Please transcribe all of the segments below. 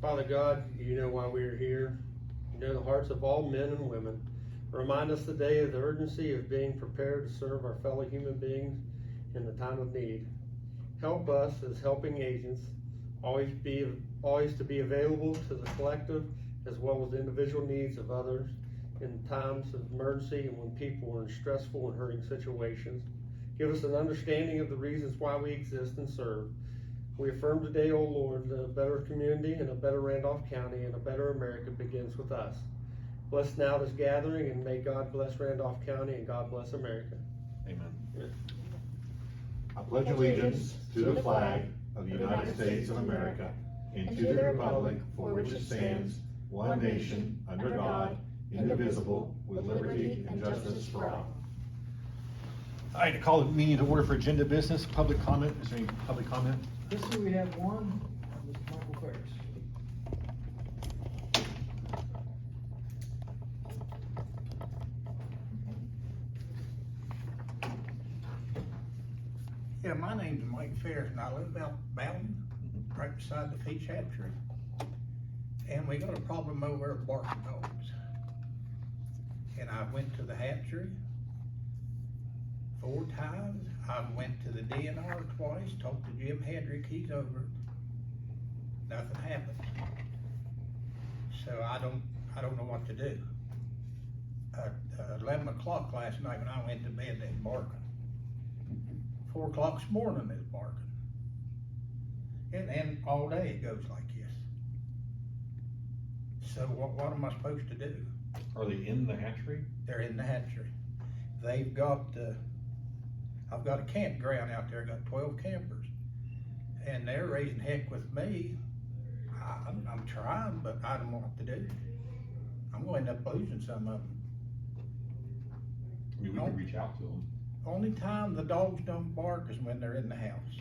Father God, you know why we are here. You know the hearts of all men and women. Remind us today of the urgency of being prepared to serve our fellow human beings in the time of need. Help us as helping agents always to be available to the collective as well as the individual needs of others in times of emergency and when people are in stressful and hurting situations. Give us an understanding of the reasons why we exist and serve. We affirm today, O Lord, that a better community and a better Randolph County and a better America begins with us. Bless now this gathering, and may God bless Randolph County and God bless America. Amen. Amen. I pledge allegiance to the flag of the United States of America and to the republic for which it stands, one nation, under God, indivisible, with liberty and justice for all. All right, to call the meeting to order for agenda business, public comment. Is there any public comment? This year we have one, Mr. Michael Ferris. Yeah, my name's Mike Ferris, and I live out Bowden, right beside the Peach Hatchery. And we got a problem over at barking dogs. And I went to the hatchery 4 times. I went to the DNR twice, talked to Jim Hedrick, he's over it. Nothing happened. So I don't know what to do. 11 o'clock last night when I went to bed, they was barking. 4 o'clock this morning, they was barking. And all day it goes like this. So what am I supposed to do? Are they in the hatchery? They're in the hatchery. They've got, I've got a campground out there, got 12 campers. And they're raising heck with me. I'm trying, but I don't know what to do. I'm going to end up losing some of them. I mean, we could reach out to them. Only time the dogs don't bark is when they're in the house.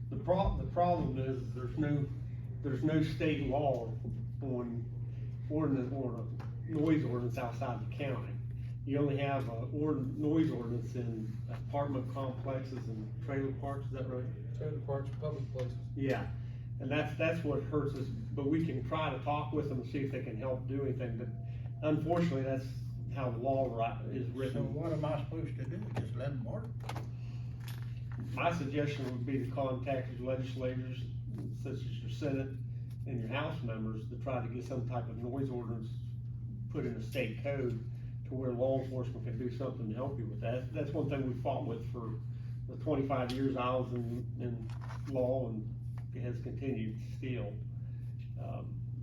The problem is there's no state law on noise ordinance outside the county. You only have a noise ordinance in apartment complexes and trailer parks, is that right? Trailer parks, public places. Yeah, and that's what hurts us, but we can try to talk with them and see if they can help do anything, but unfortunately, that's how the law is written. So what am I supposed to do? Just let them bark? My suggestion would be to contact your legislators, such as your Senate and your House members, to try to get some type of noise ordinance put in the state code to where law enforcement can do something to help you with that. That's one thing we fought with for the 25 years I was in law, and it has continued still.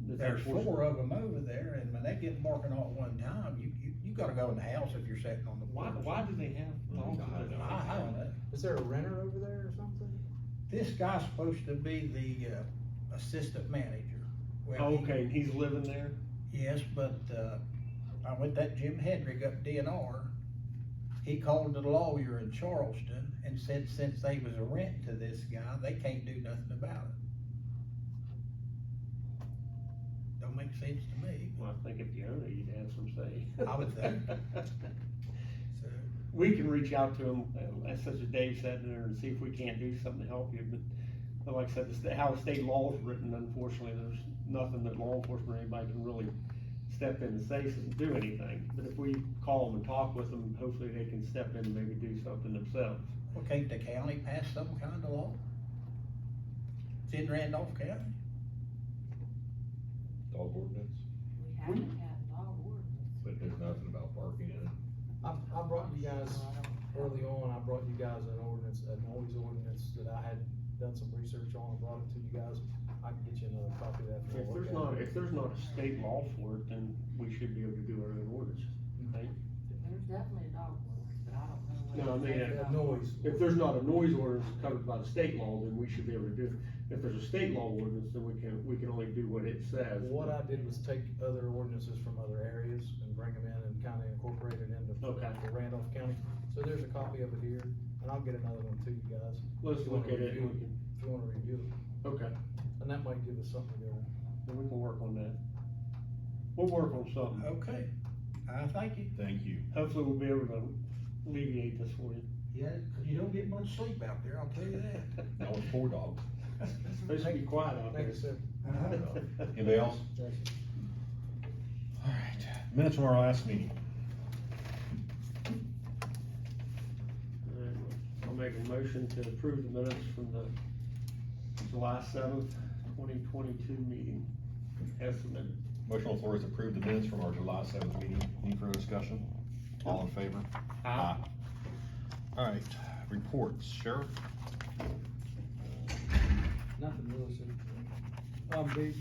There's 4 of them over there, and when they get barking all at one time, you gotta go in the house if you're sitting on the porch. Why do they have dogs? I don't know. Is there a renter over there or something? This guy's supposed to be the assistant manager. Well, Oh, okay, and he's living there? Yes, but, I went that Jim Hedrick up DNR. He called the lawyer in Charleston and said since they was a rent to this guy, they can't do nothing about it. Don't make sense to me. Well, I think if you own it, you'd have some say. I would think. So, We can reach out to them, as such as Dave said, and see if we can't do something to help you, but like I said, how the state law is written, unfortunately, there's nothing that law enforcement or anybody can really step in and say, do anything. But if we call them and talk with them, hopefully they can step in and maybe do something themselves. well, can't the county pass some kind of law? It's in Randolph County. Dog ordinance, We haven't had dog ordinance. but there's nothing about barking in it. I brought you guys, early on, I brought you guys an ordinance, a noise ordinance that I had done some research on, and brought it to you guys. I can get you another copy of that. If there's not a state law for it, then we should be able to do our own ordinance, right? There's definitely a dog ordinance, but I don't know. No, I what mean, it's about. noise. If there's not a noise ordinance covered by the state law, then we should be able to do it. If there's a state law ordinance, then we can only do what it says. What I did was take other ordinances from other areas and bring them in and kinda incorporate it into Okay. Randolph County. So there's a copy of it here, and I'll get another one to you guys. Let's If you look wanna at it and review If you wanna review it, okay, and that might give us something to go on. then we can work on that. We'll work on something. Okay, thank you. Thank you. Hopefully we'll be able to alleviate this for you. Yeah, 'cause you don't get much sleep out there, I'll tell you that. That was 4 dogs. Supposed to be quiet out there. Thank you, sir. Anybody else? All right, minutes from our last meeting. I'll make a motion to approve the minutes from the July 7th, 2022 meeting as submitted. Motion on the floor is to approve the minutes from our July 7th meeting. Any further discussion? All in favor? Aye. All right, reports, Sheriff? Nothing really, sir.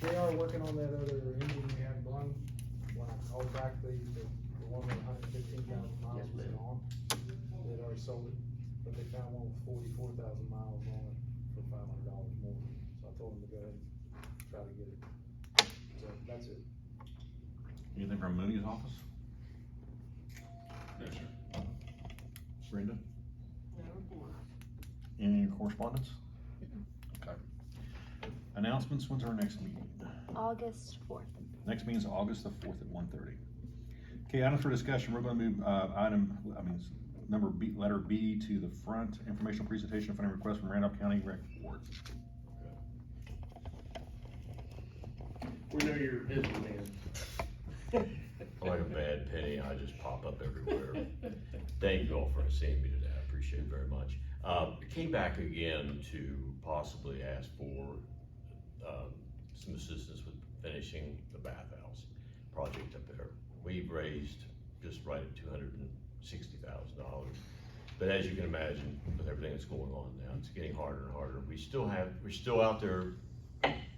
They are working on that other engine we had blown. When I called back, the one with 115,000 miles Yes, was ma'am. gone. They'd already sold it, but they found one with 44,000 miles on it for $500 more. So I told them to go ahead and try to get it. So that's it. Anything from Mooney's office? No, sir. Brenda? No report. Any correspondence? Okay. Announcements, when's our next meeting? August 4th. Next meeting is August the 4th at 1:30. Okay, items for discussion, we're gonna move, number B, letter B to the front, informational presentation, funding request from Randolph County Rec Board. We know you're a busy man. Like a bad penny, I just pop up everywhere. Thank you all for seeing me today, I appreciate it very much. Came back again to possibly ask for, some assistance with finishing the bathhouse project up there. We've raised just right at $260,000. But as you can imagine, with everything that's going on now, it's getting harder and harder. We're still out there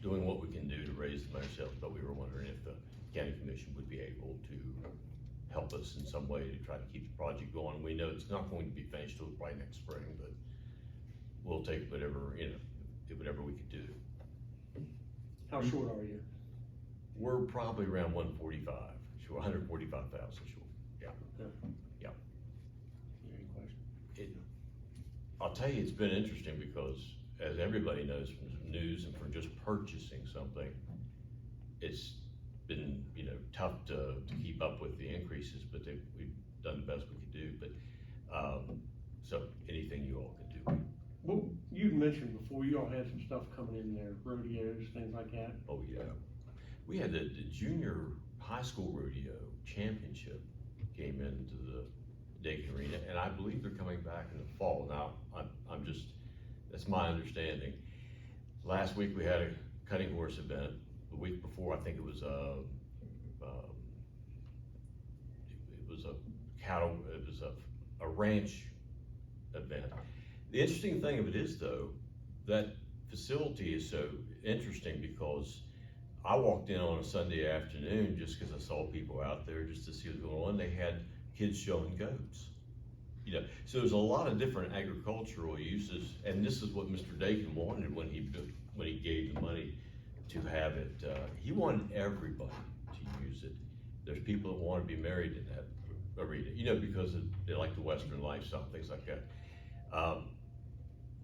doing what we can do to raise the money ourselves, but we were wondering if the county commission would be able to help us in some way to try to keep the project going. We know it's not going to be finished till probably next spring, but we'll take whatever, whatever we could do. How short are you? We're probably around 145, sure, 145,000, sure, yeah. Yeah. Any question? I'll tell you, it's been interesting because, as everybody knows from the news and from just purchasing something, it's been, tough to keep up with the increases, but we've done the best we could do, but, so anything you all can do. Well, you mentioned before, you all had some stuff coming in there, rodeos, things like that. Oh, yeah. We had the junior high school rodeo championship came into the Dayton Arena, and I believe they're coming back in the fall. Now, I'm just, that's my understanding. Last week we had a cutting horse event. The week before, I think it was a ranch event. The interesting thing of it is, though, that facility is so interesting because I walked in on a Sunday afternoon just because I saw people out there just to see what's going on. They had kids showing goats. So there's a lot of different agricultural uses, and this is what Mr. Dakin wanted when he gave the money to have it. He wanted everybody to use it. There's people that want to be married in that arena, because they like the Western lifestyle, things like that.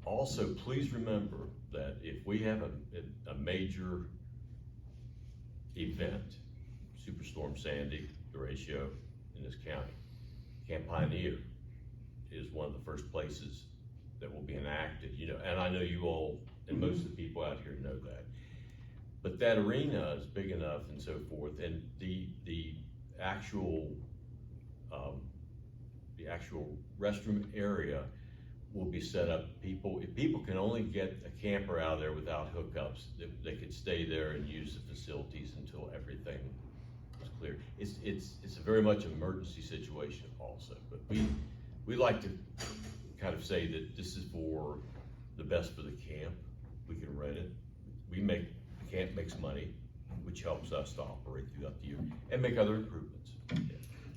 Also, please remember that if we have a major event, Superstorm Sandy, Horatio, in this county, Camp Pioneer is one of the first places that will be enacted, and I know you all and most of the people out here know that. But that arena is big enough and so forth, and the actual restroom area will be set up. If people can only get a camper out of there without hookups, they could stay there and use the facilities until everything was clear. It's a very much emergency situation also, but we like to kind of say that this is for the best for the camp. We can rent it. The camp makes money, which helps us to operate throughout the year and make other improvements.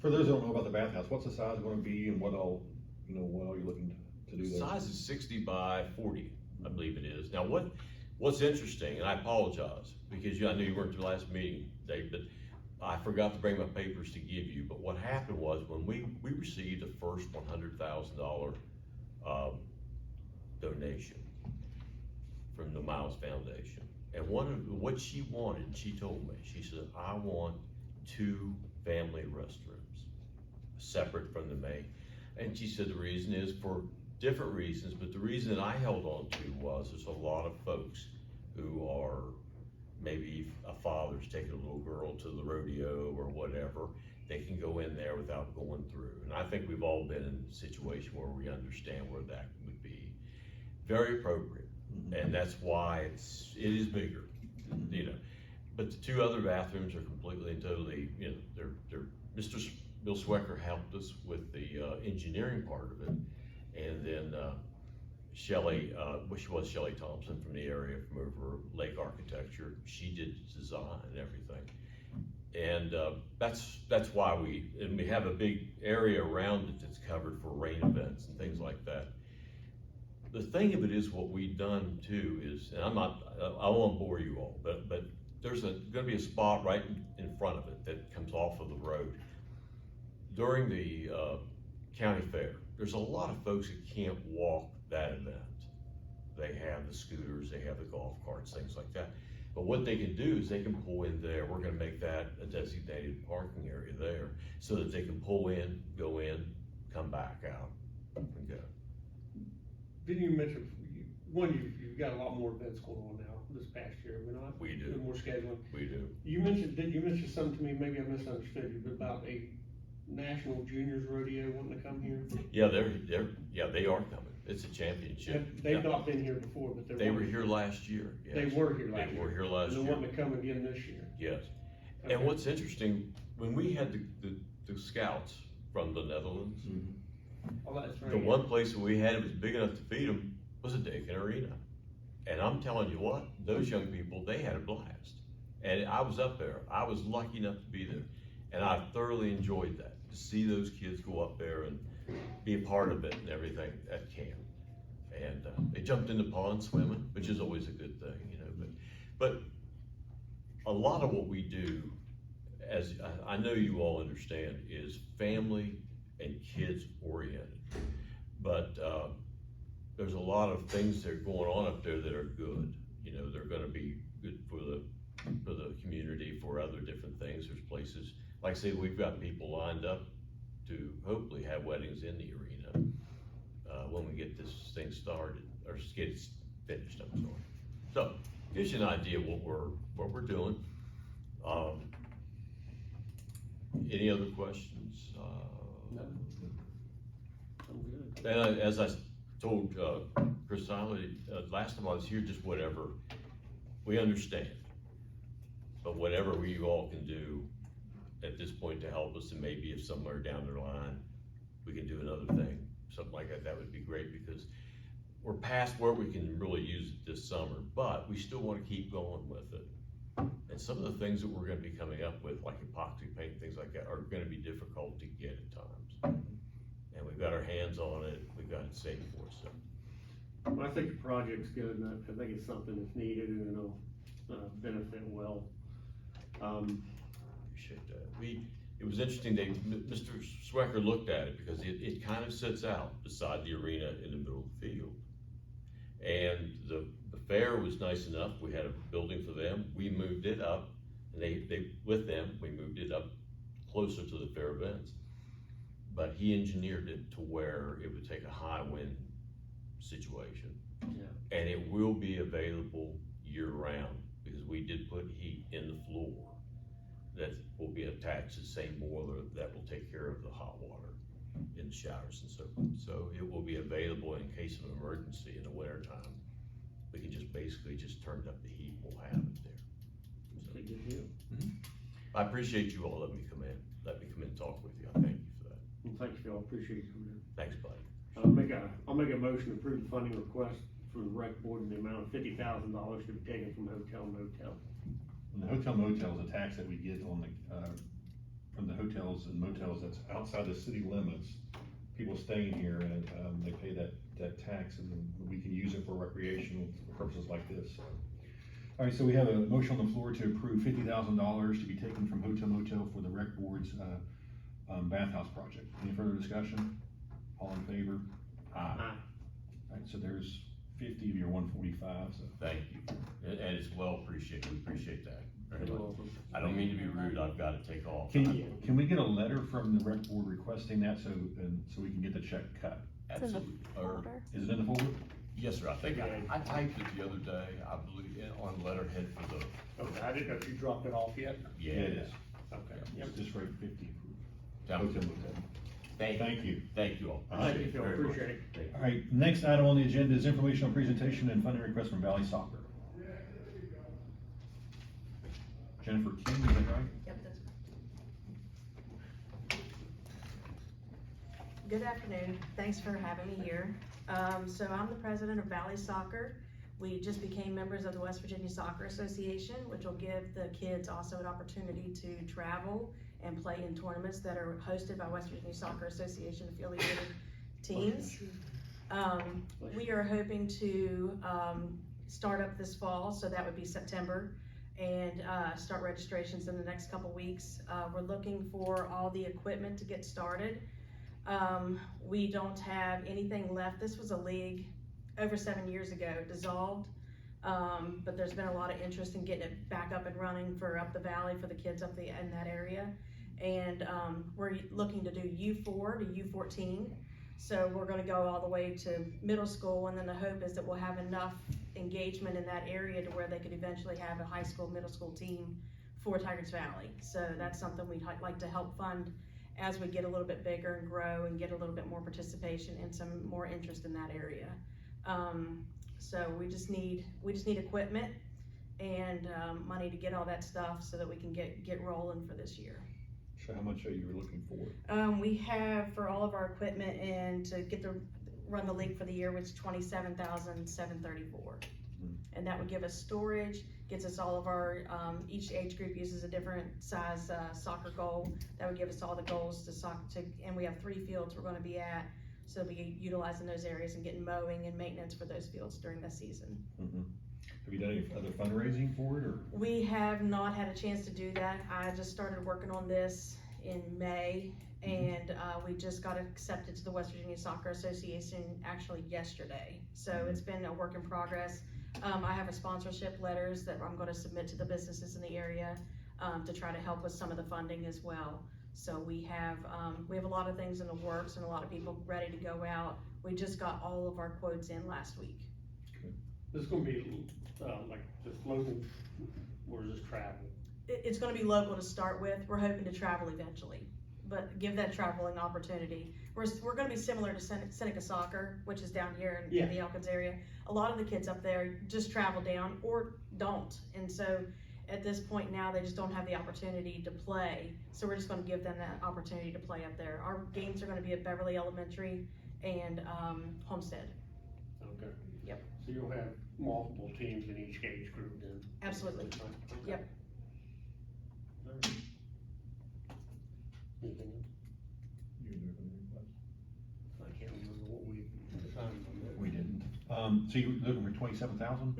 For those who don't know about the bathhouse, what's the size going to be, and what all you looking to do there? Size is 60 by 40, I believe it is. Now, what's interesting, and I apologize because I knew you weren't at the last meeting, Dave, but I forgot to bring my papers to give you. But what happened was when we received the first $100,000 donation from the Miles Foundation, and what she wanted, she told me, she said, I want 2 family restrooms separate from the main. And she said the reason is for different reasons, but the reason that I held on to was there's a lot of folks who are, maybe a father's taking a little girl to the rodeo or whatever, they can go in there without going through. And I think we've all been in a situation where we understand where that would be very appropriate. And that's why it is bigger, you know. But the two other bathrooms are completely and totally, you know, they're Mr. Bill Swecker helped us with the engineering part of it. And then Shelley, she was Shelley Thompson from the area, from over Lake Architecture. She did the design and everything. And that's why we have a big area around it that's covered for rain events and things like that. The thing of it is, what we've done too is, and I won't bore you all, but there's gonna be a spot right in front of it that comes off of the road. During the county fair, there's a lot of folks that can't walk that event. They have the scooters, they have the golf carts, things like that. But what they can do is they can pull in there. We're gonna make that a designated parking area there so that they can pull in, go in, come back out and go. Didn't you mention, you've got a lot more events going on now this past year, we not? We do. More scheduling. We do. You mentioned something to me, maybe I misunderstood you, but about a national juniors rodeo wanting to come here? Yeah, they are coming. It's a championship. They've not been here before, but They were here last year, yes. They were here last year. They were here last And year. they're wanting to come again this year. Yes. Okay. And what's interesting, when we had the scouts from the Netherlands, Oh, that's right. the one place that we had it was big enough to feed them was a Dakin Arena. And I'm telling you what, those young people, they had a blast. And I was up there. I was lucky enough to be there. And I thoroughly enjoyed that, to see those kids go up there and be a part of it and everything at camp. And they jumped in the pond swimming, which is always a good thing, you know. But a lot of what we do, as I know you all understand, is family and kids oriented. But there's a lot of things that are going on up there that are good. You know, they're gonna be good for the community, for other different things. There's places, like I say, we've got people lined up to hopefully have weddings in the arena when we get this thing started, or get it finished, I'm sorry. So, gives you an idea of what we're doing. Any other questions? No. I'm good. And as I told Chris Siley, last time I was here, just whatever, we understand. But whatever we all can do at this point to help us, and maybe if somewhere down the line, we can do another thing, something like that, that would be great, because we're past where we can really use it this summer, but we still wanna keep going with it. And some of the things that we're gonna be coming up with, like epoxy paint, things like that, are gonna be difficult to get at times. And we've got our hands on it, we've got it safe for us, so. Well, I think the project's good, and I think it's something that's needed, and it'll benefit well. Appreciate that. It was interesting, Mr. Swecker looked at it, because it kind of sits out beside the arena in the middle of the field. And the fair was nice enough, we had a building for them, we moved it up, and we moved it up closer to the fair events. But he engineered it to where it would take a high wind situation. Yeah. And it will be available year round, because we did put heat in the floor that will be attached to the same boiler that will take care of the hot water in the showers and so forth. So it will be available in case of emergency in the winter time. We can just basically turn up the heat, we'll have it there. That's a good deal. I appreciate you all letting me come in and talk with you. I thank you for that. Well, thanks, Phil, appreciate you coming in. Thanks, buddy. I'll make a motion to approve the funding request from the rec board in the amount of $50,000 to be taken from hotel motel. And the hotel motel is a tax that we get on from the hotels and motels that's outside the city limits. People staying here, and they pay that tax, and then we can use it for recreational purposes like this. All right, so we have a motion on the floor to approve $50,000 to be taken from hotel motel for the rec board's bathhouse project. Any further discussion? All in favor? Aye. All right, so there's 50 of your 145, so. Thank you. And it's well appreciated. We appreciate that very You're much. welcome. I don't mean to be rude. I've got to take off. Can we get a letter from the rec board requesting that so we can get the check cut? Absolutely. Or Is it in the folder? Yes, sir, I think I typed it the other day, I believe, on letterhead for the, Okay, I didn't know if you dropped it off yet. yeah, it is. Okay. It's just rate 50 for Sounds hotel good. motel. Thank you. Thank you all. Thank you, Phil, Very much. appreciate it. Thank you. All right, next item on the agenda is informational presentation and funding request from Valley Soccer. Jennifer King, is that right? Yep, that's. Good afternoon, thanks for having me here. So I'm the president of Valley Soccer. We just became members of the West Virginia Soccer Association, which will give the kids also an opportunity to travel and play in tournaments that are hosted by West Virginia Soccer Association affiliated teams. We are hoping to start up this fall, so that would be September, and start registrations in the next couple weeks. We're looking for all the equipment to get started. We don't have anything left. This was a league over 7 years ago, dissolved, but there's been a lot of interest in getting it back up and running for up the valley for the kids up in that area. And we're looking to do U4 to U14. So we're gonna go all the way to middle school, and then the hope is that we'll have enough engagement in that area to where they could eventually have a high school, middle school team for Tigers Valley. So that's something we'd like to help fund as we get a little bit bigger and grow and get a little bit more participation and some more interest in that area. So we just need equipment and money to get all that stuff so that we can get rolling for this year. So how much are you looking for? We have for all of our equipment and to run the league for the year, which is $27,734. And that would give us storage, gets us all of our, each age group uses a different size soccer goal. That would give us all the goals and we have 3 fields we're gonna be at. So we'll be utilizing those areas and getting mowing and maintenance for those fields during the season. Have you done any other fundraising for it, or? We have not had a chance to do that. I just started working on this in May, and we just got accepted to the West Virginia Soccer Association actually yesterday. So it's been a work in progress. I have a sponsorship letters that I'm gonna submit to the businesses in the area to try to help with some of the funding as well. So we have a lot of things in the works and a lot of people ready to go out. We just got all of our quotes in last week. This is gonna be, like, just local, or just travel? It's gonna be local to start with. We're hoping to travel eventually, but give that traveling opportunity. We're gonna be similar to Seneca Soccer, which is down here in the Elkins area. A lot of the kids up there just travel down or don't. And so at this point now, they just don't have the opportunity to play. So we're just gonna give them that opportunity to play up there. Our games are gonna be at Beverly Elementary and Homestead. Okay. Yep. So you'll have multiple teams in each age group then? Absolutely. Okay. Yep. All right. Anything else? I can't remember what we decided on that. We didn't. So you're looking for 27,000?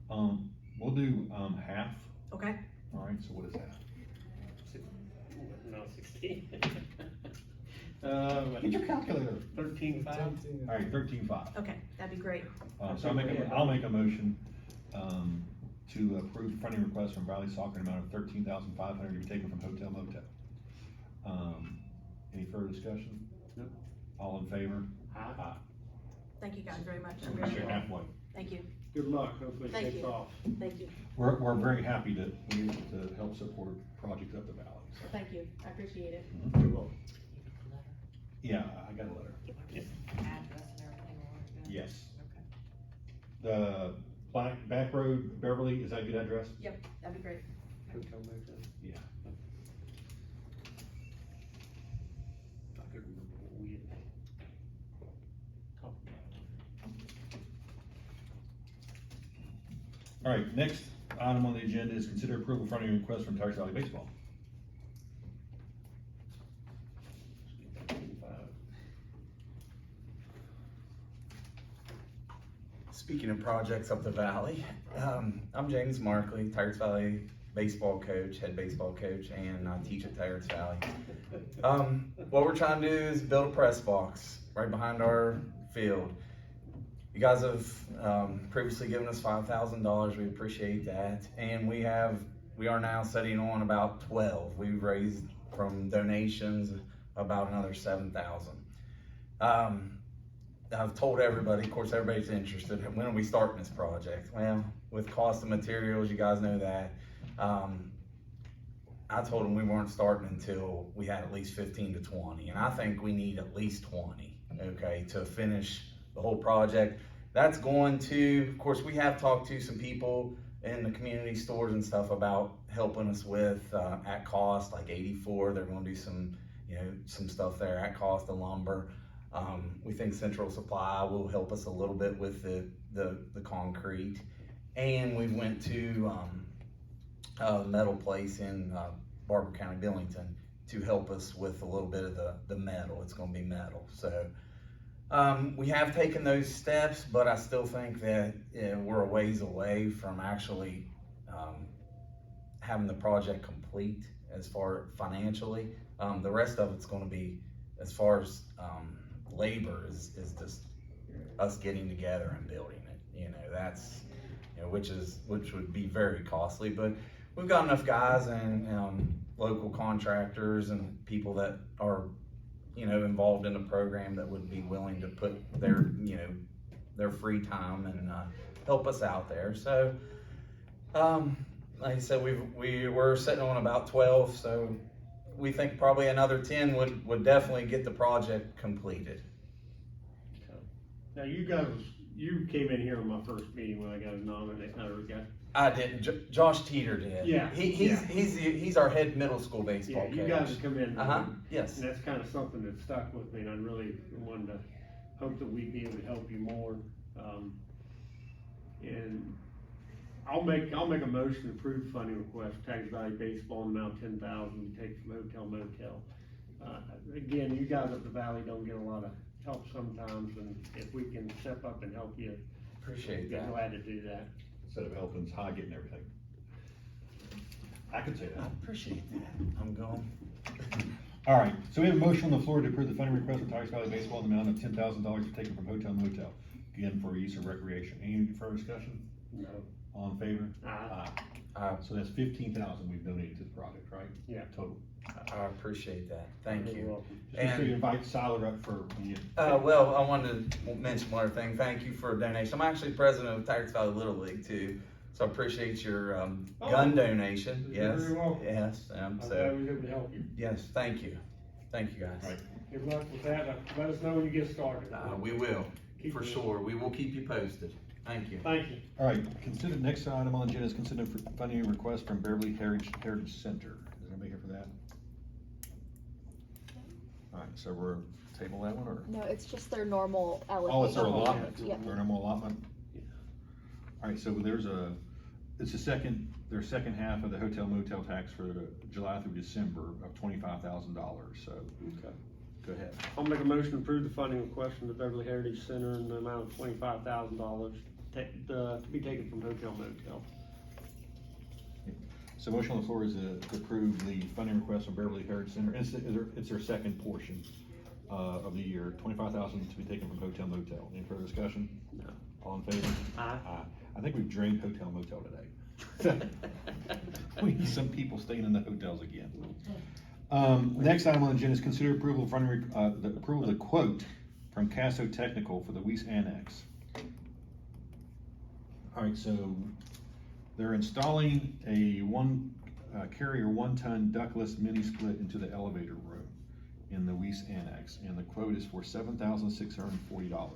Mm-hmm. We'll do, half. Okay. All right, so what is that? No, 16. Get your calculator. 13.5. All right, 13.5. Okay, that'd be great. So I'll make a motion, to approve funding request from Valley Soccer in an amount of $13,500 to be taken from hotel motel. Any further discussion? Nope. All in favor? Aye. Thank you guys very much. You're halfway. Thank you. Good luck, hopefully it Thank takes you. off. Thank you. We're very happy to be able to help support projects up the valley. So. Thank you. I appreciate it. You're welcome. Yeah, I got a letter. Address and everything on it? Yes. Okay. The back road, Beverly, is that a good address? Yep, that'd be great. Hotel motel. Yeah. I couldn't remember what we had talked about. All right, next item on the agenda is consider approval funding request from Tigers Valley Baseball. 13.5. Speaking of projects up the valley, I'm James Markley, Tigers Valley baseball coach, head baseball coach, and I teach at Tigers Valley. What we're trying to do is build a press box right behind our field. You guys have previously given us $5,000. We appreciate that, and we are now sitting on about 12. We've raised from donations about another 7,000. I've told everybody, of course, everybody's interested, when are we starting this project? Well, with cost of materials, you guys know that. I told them we weren't starting until we had at least 15 to 20, and I think we need at least 20, okay, to finish the whole project. That's going to, of course, we have talked to some people in the community stores and stuff about helping us with, at cost, like 84, they're gonna do some, some stuff there at cost, the lumber. We think Central Supply will help us a little bit with the concrete. And we went to, a metal place in, Barber County, Billington, to help us with a little bit of the metal. It's gonna be metal, so. We have taken those steps, but I still think that we're a ways away from actually having the project complete as far financially. The rest of it's gonna be, as far as labor, is just us getting together and building it. That's, which would be very costly, but we've got enough guys and local contractors and people that are involved in the program that would be willing to put their free time and help us out there. So, like I said, we're sitting on about 12, so we think probably another 10 would definitely get the project completed. Now, you came in here on my first meeting when I got nominated, I didn't. Josh Teeter did. Yeah. He's our head middle school baseball coach. you guys have come in. Yes. And that's kind of something that stuck with me, and I really wanted to hope that we'd be able to help you more. And I'll make a motion to approve funding request for Tags Valley Baseball in the amount of 10,000 to take from hotel motel. Again, you guys up the valley don't get a lot of help sometimes, and if we can step up and help you, Appreciate we'd be that. glad to do that. Instead of helping Ty getting everything. I could say I that. appreciate that. I'm going. All right, so we have a motion on the floor to approve the funding request for Tyrus Valley Baseball in the amount of $10,000 taken from hotel motel, again, for use of recreation. Any further discussion? No. All in favor? Aye. So that's 15,000 we've donated to the project, right? Yeah. Total. I appreciate that. Thank You're you. welcome. Just so you invite Siler up for the. Well, I wanted to mention one other thing. Thank you for a donation. I'm actually president of Tyrus Valley Little League too, so I appreciate your gun donation. You're Yes, very welcome. yes. I'm So glad we were able to help you. yes, thank you, guys. Right. Good luck with that. Let us know when you get started. We will, Keep for me- sure. We will keep you posted. Thank you. Thank you. All right, consider, next item on the agenda is consider for funding request from Beverly Heritage Center. Is anybody here for that? All right, so we're table that one, or? No, it's just their normal allocation. Oh, it's their allotment, Yeah. their normal allotment? All right, so it's their second half of the hotel motel tax for the July through December of $25,000, so. Okay. Go ahead. I'll make a motion to approve the funding request from the Beverly Heritage Center in the amount of $25,000 to be taken from hotel motel. So motion on the floor is to approve the funding request from Beverly Heritage Center. It's their second portion of the year, $25,000 to be taken from hotel motel. Any further discussion? No. All in favor? Aye. I think we've drained hotel motel today. We need some people staying in the hotels again. Next item on the agenda is consider approval of funding, the approval of the quote from Casso Technical for the Weiss Annex. All right, so they're installing a carrier 1-ton ductless mini split into the elevator room in the Weiss Annex, and the quote is for $7,640.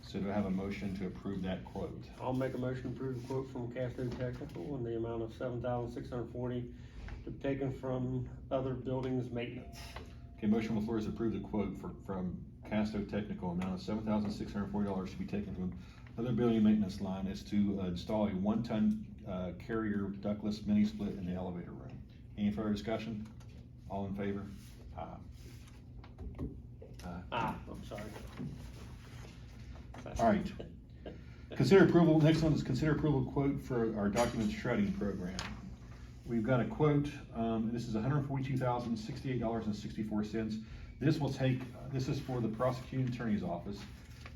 So do I have a motion to approve that quote? I'll make a motion to approve the quote from Casto Technical in the amount of $7,640 to be taken from other buildings maintenance. Okay, motion on the floor is to approve the quote from Casto Technical, amount of $7,640 to be taken from other building maintenance line. Is to install a 1-ton carrier ductless mini split in the elevator room. Any further discussion? All in favor? I'm sorry. All right. Consider approval, next one is consider approval quote for our document shredding program. We've got a quote, this is $142,068.64. This is for the prosecuting attorney's office.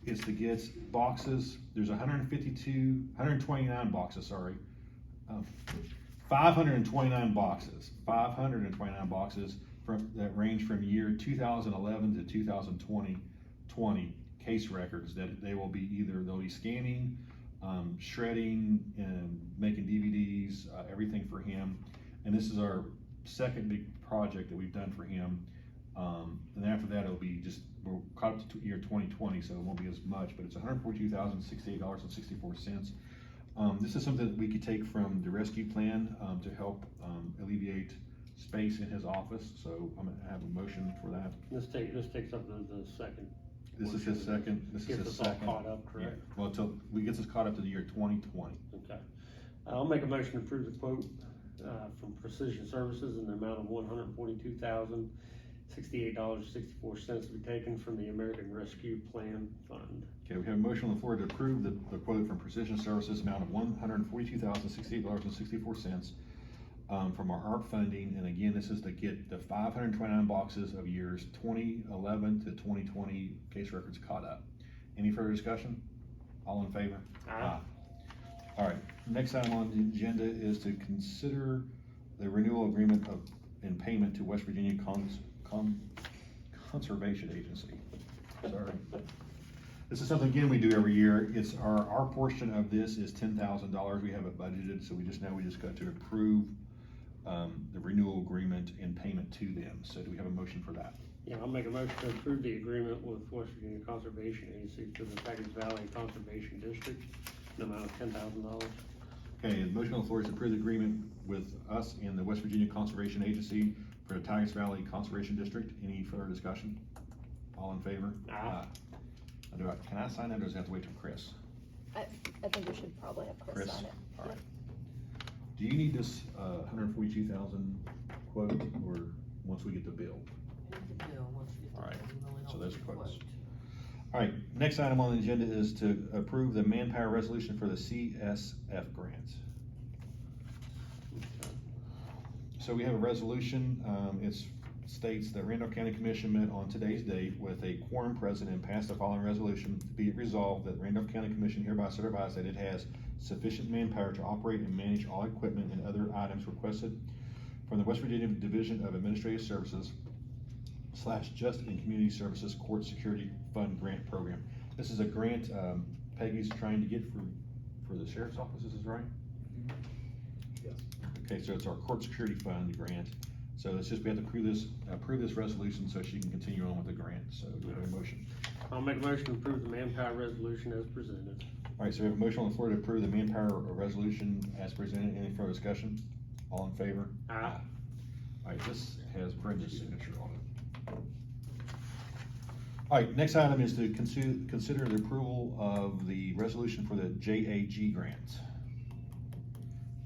It's to get boxes, there's 529 boxes that range from year 2011 to 2020, case records that they will be they'll be scanning, shredding, and making DVDs, everything for him. And this is our second big project that we've done for him. And after that, it'll be we're caught up to year 2020, so it won't be as much, but it's $142,068.64. This is something that we could take from the rescue plan to help alleviate space in his office, so I'm gonna have a motion for that. This takes up the second. This is his second, Gets us all caught up, correct? Yeah. Well, gets us caught up to the year 2020. Okay. I'll make a motion to approve the quote, from Precision Services in the amount of $142,068.64 to be taken from the American Rescue Plan Fund. Okay, we have a motion on the floor to approve the quote from Precision Services amount of $142,068.64 from our ARP funding. And again, this is to get the 529 boxes of years 2011 to 2020 case records caught up. Any further discussion? All in favor? Aye. All right, next item on the agenda is to consider the renewal agreement in payment to West Virginia Conservation Agency. Sorry. This is something, again, we do every year. It's our portion of this is $10,000. We have it budgeted, so we just got to approve the renewal agreement and payment to them. So do we have a motion for that? Yeah, I'll make a motion to approve the agreement with West Virginia Conservation Agency for the Tigers Valley Conservation District in the amount of $10,000. Okay, the motion on the floor is to approve the agreement with us and the West Virginia Conservation Agency for the Tigers Valley Conservation District. Any further discussion? All in favor? Aye. Can I sign that, or does it have to wait till Chris? I think we should probably have Chris sign it. All right. Do you need this 142,000 quote, or once we get the bill? All right, so those are quotes. All right, next item on the agenda is to approve the manpower resolution for the CSF grant. So we have a resolution, it states that Randolph County Commission met on today's date with a quorum present and passed the following resolution. Be it resolved that Randolph County Commission hereby certifies that it has sufficient manpower to operate and manage all equipment and other items requested from the West Virginia Division of Administrative Services / Justice and Community Services Court Security Fund Grant Program. This is a grant Peggy's trying to get for the sheriff's office, is this right? Yes. Okay, so it's our Court Security Fund grant. So it's just, we have to approve this resolution so she can continue on with the grant. So do we have a motion? I'll make a motion to approve the manpower resolution as presented. All right, so we have a motion on the floor to approve the manpower resolution as presented. Any further discussion? All in favor? Aye. All right, this has Brenda's signature on it. All right, next item is to consider the approval of the resolution for the JAG grant.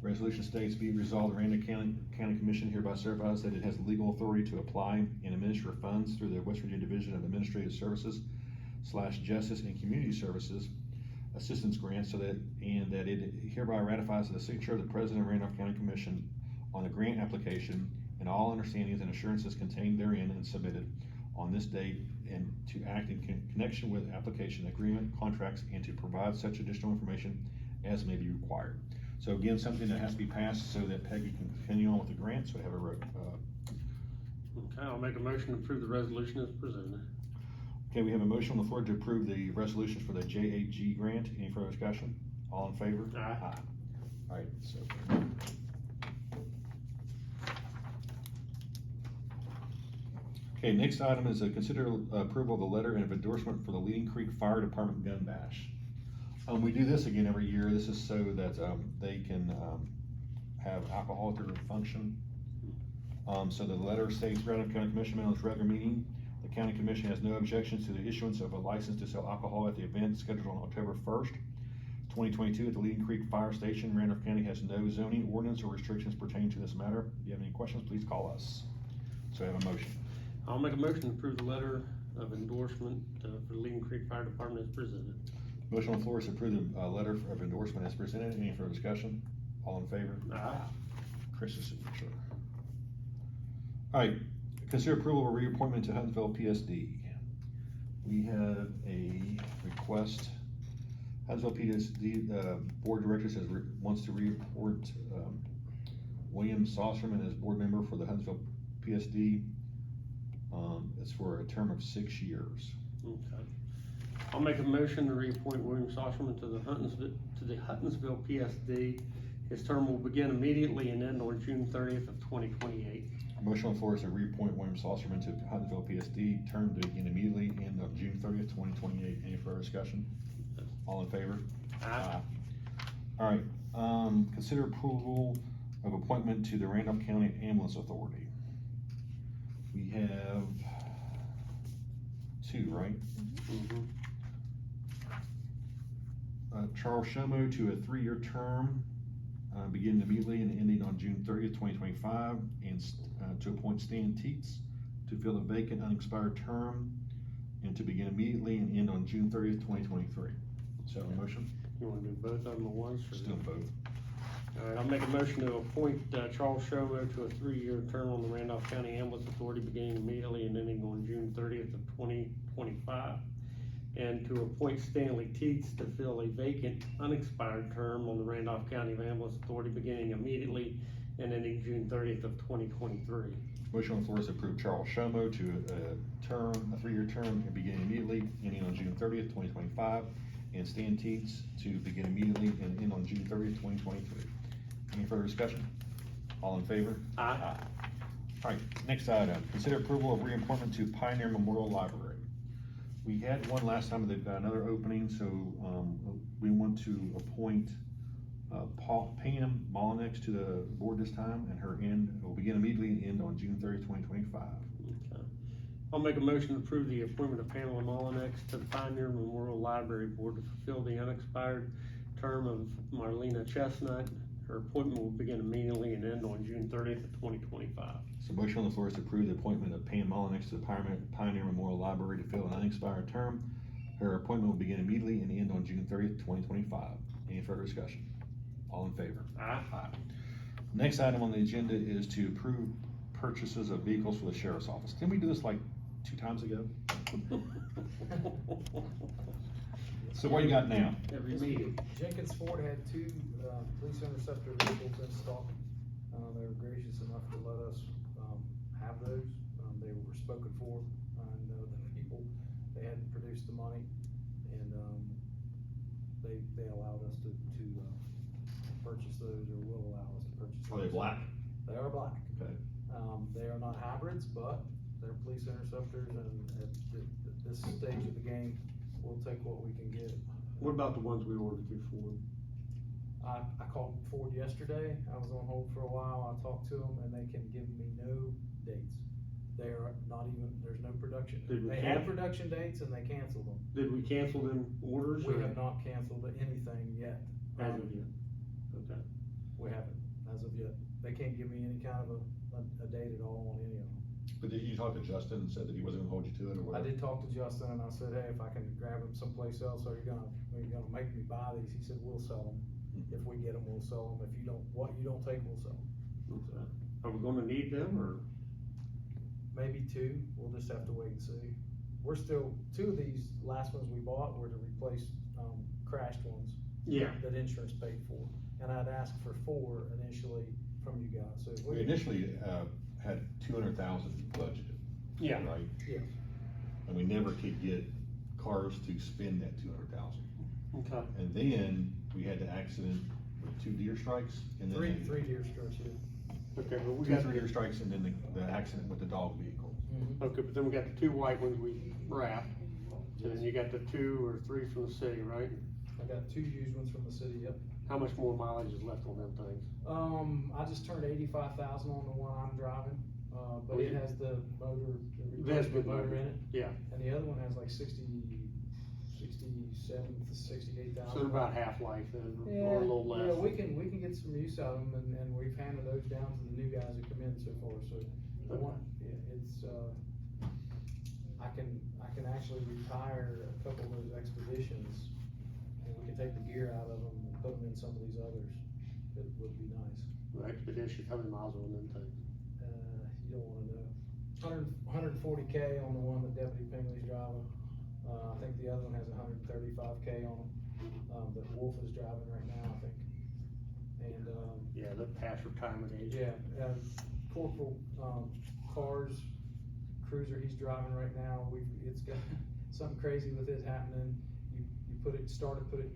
Resolution states, be it resolved, the Randolph County Commission hereby certifies that it has legal authority to apply and administer funds through the West Virginia Division of Administrative Services / Justice and Community Services Assistance Grant, and that it hereby ratifies the signature of the President of Randolph County Commission on the grant application and all understandings and assurances contained therein and submitted on this date, and to act in connection with application, agreement, contracts, and to provide such additional information as may be required. So again, something that has to be passed so that Peggy can continue on with the grant, so we have Okay, I'll make a motion to approve the resolution as presented. okay, we have a motion on the floor to approve the resolution for the JAG grant. Any further discussion? All in favor? Aye. All right, so. Okay, next item is to consider approval of the letter of endorsement for the Leading Creek Fire Department Gun Bash. We do this again every year. This is so that they can have alcohol at their function. So the letter states, Randolph County Commission met on its regular meeting. The county commission has no objections to the issuance of a license to sell alcohol at the event scheduled on October 1st, 2022 at the Leading Creek Fire Station. Randolph County has no zoning ordinance or restrictions pertaining to this matter. If you have any questions, please call us. So I have a motion. I'll make a motion to approve the letter of endorsement for the Leading Creek Fire Department as presented. Motion on the floor is to approve the letter of endorsement as presented. Any further discussion? All in favor? Aye. Chris's signature. All right, consider approval of reappointment to Huntsville PSD. We have a request. Huntsville PSD, board director wants to reappoint William Saucerman as board member for the Huntsville PSD. It's for a term of 6 years. Okay. I'll make a motion to reappoint William Sosserman to the Huntsville PSD. His term will begin immediately and end on June 30th of 2028. Motion on the floor is to reappoint William Sosserman to Huntsville PSD, term to begin immediately, end of June 30th, 2028. Any further discussion? All in favor? Aye. All right, consider approval of appointment to the Randolph County Ambulance Authority. We have two, right? Mhm. Charles Shomo to a 3-year term, beginning immediately and ending on June 30th, 2025, and to appoint Stan Teets to fill a vacant unexpired term and to begin immediately and end on June 30th, 2023. So have a motion? You wanna do both of them at once? or- Still both. All right, I'll make a motion to appoint Charles Shovo to a 3-year term on the Randolph County Ambulance Authority beginning immediately and ending on June 30th of 2025. And to appoint Stanley Teets to fill a vacant, unexpired term on the Randolph County Ambulance Authority beginning immediately and ending June 30th of 2023. Motion on the floor is to approve Charles Shomo to a 3-year term and begin immediately, ending on June 30th, 2025, and Stan Teets to begin immediately and end on June 30th, 2023. Any further discussion? All in favor? Aye. All right, next item, consider approval of reappointment to Pioneer Memorial Library. We had one last time, they've got another opening, so, we want to appoint, Pam Molyneux to the board this time, and her end will begin immediately and end on June 30th, 2025. Okay. I'll make a motion to approve the appointment of Pamela Molyneux to the Pioneer Memorial Library Board to fulfill the unexpired term of Marlena Chestnut. Her appointment will begin immediately and end on June 30th of 2025. So motion on the floor is to approve the appointment of Pam Molyneux to the Pioneer Memorial Library to fill an unexpired term. Her appointment will begin immediately and end on June 30th, 2025. Any further discussion? All in favor? Aye. Next item on the agenda is to approve purchases of vehicles for the sheriff's office. Didn't we do this like 2 times ago? So what you got now? Every meeting. Jenkins Ford had 2, police interceptor vehicles in stock. They were gracious enough to let us, have those. They were spoken for, and, the people, they hadn't produced the money, and, they allowed us to purchase those, or will allow us to purchase those. Are they black? They are black. Okay. They are not hybrids, but they're police interceptors, and at this stage of the game, we'll take what we can get. What about the ones we ordered through Ford? I called Ford yesterday, I was on hold for a while, I talked to them, and they can give me no dates. They are not even, there's no production. Did we They had production dates and they canceled them. Did we cancel them orders? We or- have not canceled anything yet. As of yet. Okay. We haven't, as of yet. They can't give me any kind of a date at all on any of them. But did you talk to Justin and said that he wasn't gonna hold you to it, or what? I did talk to Justin and I said, hey, if I can grab them someplace else, are you gonna make me buy these? He said, we'll sell them. If we get them, we'll sell them. If you don't, what you don't take, we'll sell them. Okay. Are we gonna need them, or? Maybe 2, we'll just have to wait and see. We're still, 2 of these last ones we bought were to replace, crashed ones. Yeah. That insurance paid for, and I'd asked for 4 initially from you guys, so if We initially, had 200,000 budgeted. Yeah. Right? Yeah. And we never could get cars to spend that 200,000. Okay. And then we had the accident with 2 deer strikes, and then. 3 deer strikes here. Okay, but we 2 or got, 3 deer strikes, and then the accident with the dog vehicle. okay, but then we got the 2 white ones we wrapped, and then you got the 2 or 3 from the city, right? I got 2 used ones from the city, yep. How much more mileage is left on them things? I just turned 85,000 on the one I'm driving, but it has the motor, the That's replacement good motor motor. in it. Yeah, And the other one has like 67 to 68,000. so they're about half-life then, Yeah, or a little less. yeah, we can get some use out of them, and we've handed those down to the new guys that come in so far, so. The one, yeah, it's, I can actually retire a couple of those expeditions, and we can take the gear out of them and put them in some of these others. It would be nice. The Expedition, how many miles on them things? You don't wanna know. 140K on the one that Deputy Pingley's driving. I think the other one has 135K on them, that Wolf is driving right now, I think. And, Yeah, they're past retirement age. yeah, Corporal, Carr's cruiser he's driving right now, it's something crazy with it happening, you put it in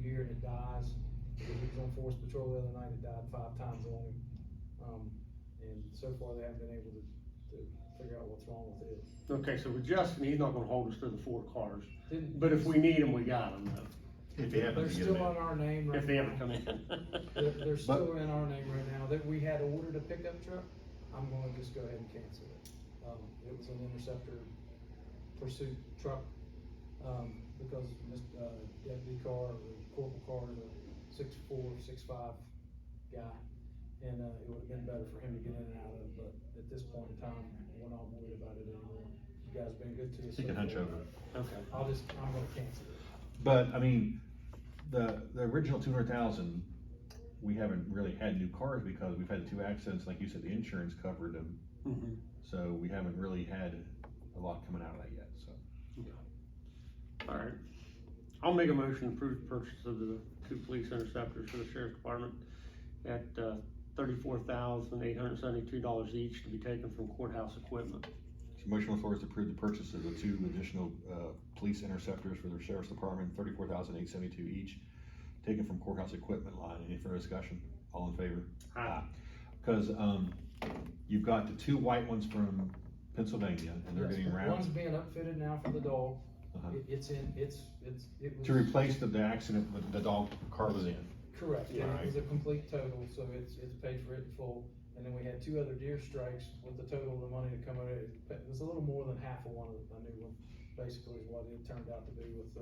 gear and it dies. He was on force patrol the other night, it died 5 times on him. And so far they haven't been able to figure out what's wrong with it. Okay, so with Justin, he's not gonna hold us to the 4 cars, Didn't- but if we need them, we got them though, If you They're happen to get still them on in. our name right if they ever now. come in. They're still in our name right now, that we had ordered a pickup truck, I'm gonna just go ahead and cancel it. It was an Interceptor pursuit truck, because Deputy Carr, or Corporal Carr is a 6'4", 6'5" guy, and, it would've been better for him to get in and out of, but at this point in time, we're not worried about it anymore. You guys have been good to us. He can so hunch far. over. Okay. I'm gonna cancel it. But, I mean, the original 200,000, we haven't really had new cars because we've had the 2 accidents, like you said, the insurance covered them. Mhm. So we haven't really had a lot coming out of that yet, so. All right, I'll make a motion to approve the purchase of the 2 police interceptors for the sheriff's department at $34,872 each to be taken from courthouse equipment. So motion on the floor is to approve the purchase of the 2 additional, police interceptors for the sheriff's department, $34,872 each, taken from courthouse equipment line. Any further discussion? All in favor? Aye. Cause, you've got the 2 white ones from Pennsylvania, and they're Yes, getting One's wrapped. being upfitted now for the dog. Uh-huh. It was. To replace the accident that the dog car was in. Correct, Yeah. it was a complete total, so it's paid for it in full. And then we had 2 other deer strikes with the total of the money to come out of it. It was a little more than half of a new one, basically is what it turned out to be with,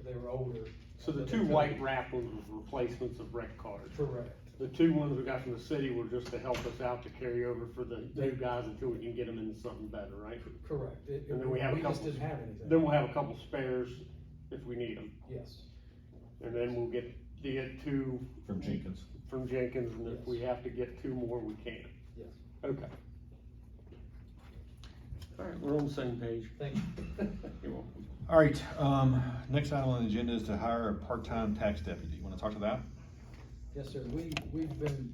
they were older. So the But 2 they white took- wrap ones were replacements of wrecked cars. Correct, The 2 ones we got from the city were just to help us out to carry over for the new guys until we can get them into something better, right? correct. And then we have a just couple- didn't have anything. Then we'll have a couple spares if we need them. Yes, And then we'll get 2 From Jenkins. from Jenkins, and if we have to get 2 more, we can. yes, Okay. All right, we're on the same page. thank you. You're welcome. All right, next item on the agenda is to hire a part-time tax deputy. Wanna talk to that? Yes, sir, we've been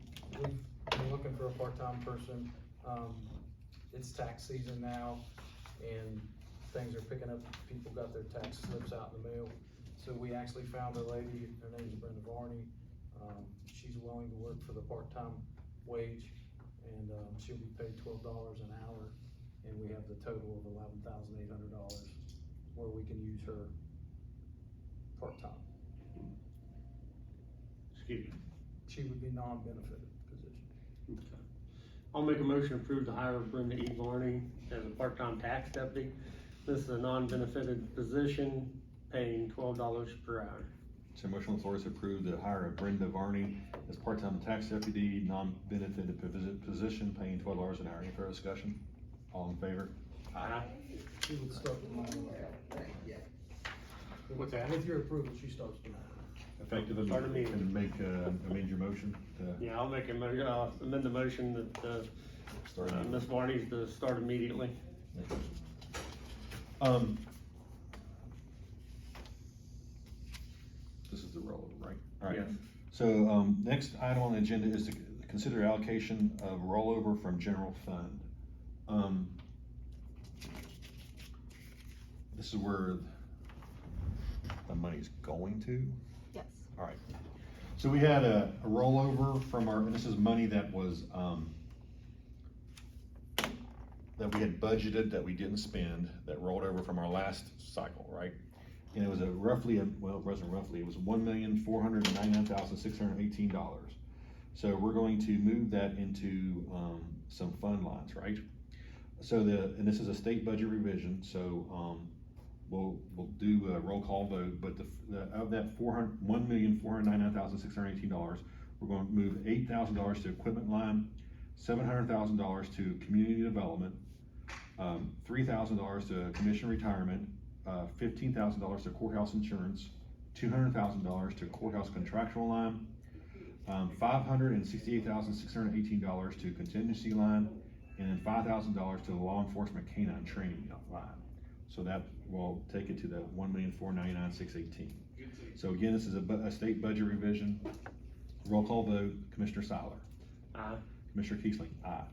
looking for a part-time person. It's tax season now, and things are picking up, people got their tax slips out in the mail. So we actually found a lady, her name's Brenda Varney, she's willing to work for the part-time wage, and, she'll be paid $12 an hour, and we have the total of $11,800, where we can use her part-time. Excuse me. She would be non-benefited position. Okay. I'll make a motion to approve the hire of Brenda E. Varney as a part-time tax deputy. This is a non-benefited position, paying $12 per hour. So motion on the floor is to approve the hire of Brenda Varney as part-time tax deputy, non-benefited position, paying $12 an hour. Any further discussion? All in favor? Aye. She would start tomorrow. What's that? With your approval, she starts tomorrow. Effective Start immediately. immediately. Can amend your motion to Yeah, I'll make a motion, amend the motion that, start? Ms. Varney's to start immediately. This is the rollover, right? All right. Yes. So, next item on the agenda is to consider allocation of rollover from general fund. This is where the money's going to. Yes. All right. So we had a rollover from our, and this is money that was, that we had budgeted that we didn't spend, that rolled over from our last cycle, right? And it was well, it wasn't roughly, it was $1,499,618. So we're going to move that into, some fund lines, right? So and this is a state budget revision, so, we'll do a roll call vote, but of that $1,499,618, we're going to move $8,000 to equipment line, $700,000 to community development, $3,000 to commission retirement, $15,000 to courthouse insurance, $200,000 to courthouse contractual line, $568,618 to contingency line, and then $5,000 to the law enforcement canine training line. So that will take it to the $1,499,618. So again, this is a state budget revision. Roll call vote, Commissioner Seiler. Aye. Commissioner Keesling, aye.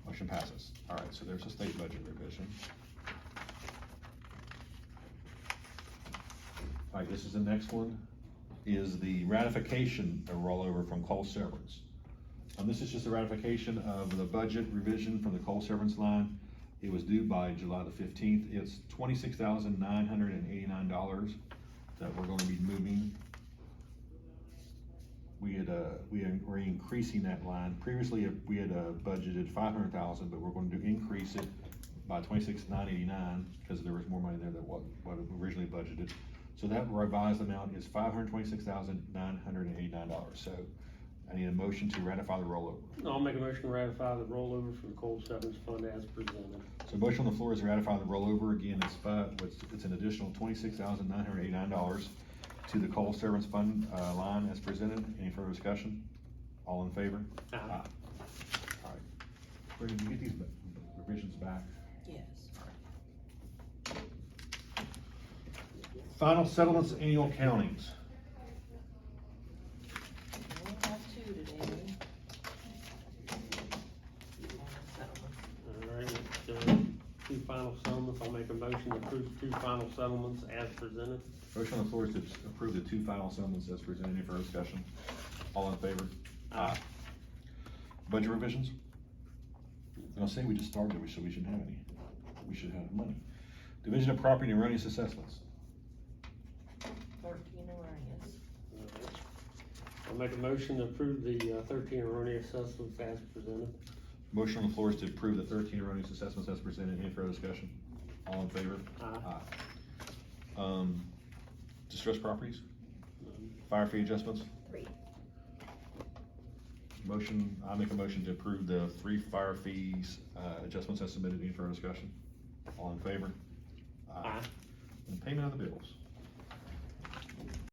Motion passes. All right, so there's a state budget revision. All right, this is the next one, is the ratification of rollover from coal severance. This is just a ratification of the budget revision from the coal severance line. It was due by July the 15th. It's $26,989 that we're gonna be moving. We're increasing that line. Previously, we had budgeted 500,000, but we're going to increase it by 26,989 because there was more money there than what originally budgeted. So that revised amount is $526,989. So I need a motion to ratify the rollover. I'll make a motion to ratify the rollover from the coal severance fund as presented. So motion on the floor is to ratify the rollover. Again, it's an additional $26,989 to the coal severance fund line as presented. Any further discussion? All in favor? Aye. All right. Brenda, did you get these revisions back? Yes. Final settlements, annual countings. We have two today. All right, two final settlements. I'll make a motion to approve two final settlements as presented. Motion on the floor is to approve the two final settlements as presented. Any further discussion? All in favor? Aye. Budget revisions? I'll say we just started, so we shouldn't have any. We should have money. Division of Property and Erroneous Assessments. 13 erroneous. All right. I'll make a motion to approve the 13 erroneous assessments as presented. Motion on the floor is to approve the 13 erroneous assessments as presented. Any further discussion? All in favor? Aye. Distressed properties? Fire fee adjustments? 3. Motion, I make a motion to approve the 3 fire fees, adjustments as submitted. Any further discussion? All in favor? Aye. And payment of the bills.